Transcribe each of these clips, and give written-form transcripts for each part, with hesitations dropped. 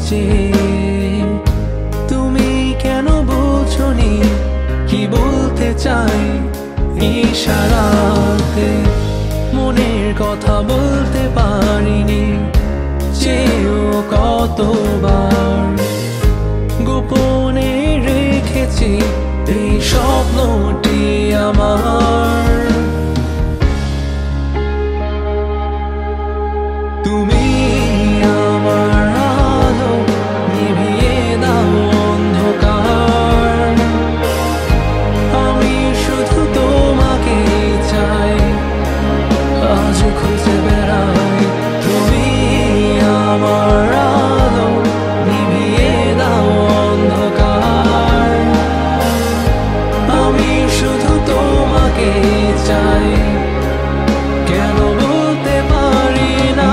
যে তুমি কেন বোঝনি কি বলতে চাই ইশারাতে মনের কথা বলতে পারিনি চেয়েও কতবার গোপনে রেখেছি এই স্বপ্নটি আমার তুমি আমার আলো নিভিয়ে দাও অন্ধকার আমি শুধু তোমাকে চাই আজ খুঁজে বেড়াই তুমি আমার আলো নিভিয়ে দাও অন্ধকার আমি শুধু তোমাকে চাই কেন বলতে পারি না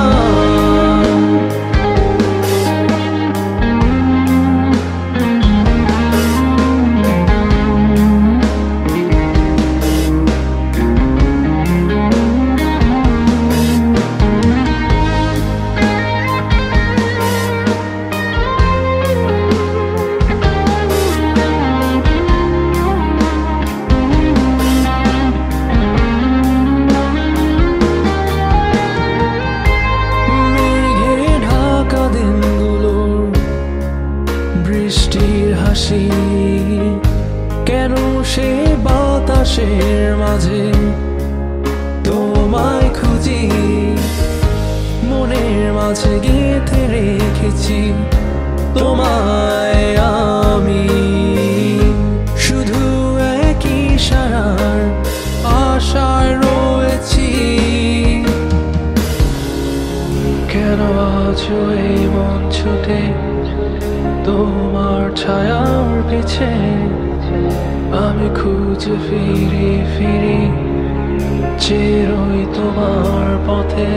বৃষ্টির হাসি কেন সে বাতাসের মাঝে তোমায় খুঁজি মনের মাঝে গেঁথে রেখেছি তোমায় আমি শুধু একই ইশারার আশায় রয়েছি কেন আছো এই মঞ্চতে তোমার ছায়ার পিছে আমি খুঁজে ফিরি ফিরি চেরোই তোমার পথে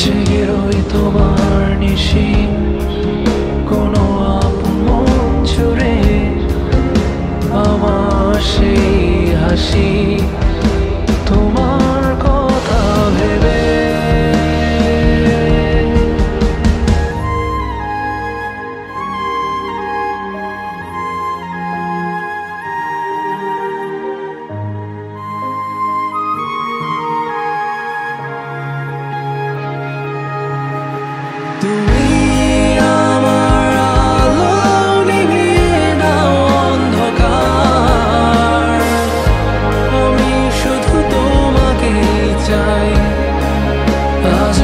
জেগে রই তোমার নিশি কোনো আপন মন জুড়ে আমার সেই হাসি তোমার কথা ভেবে তুমি আমার আলো নিভিয়ে দাও অন্ধকার আমি শুধু তোমাকে চাই আজ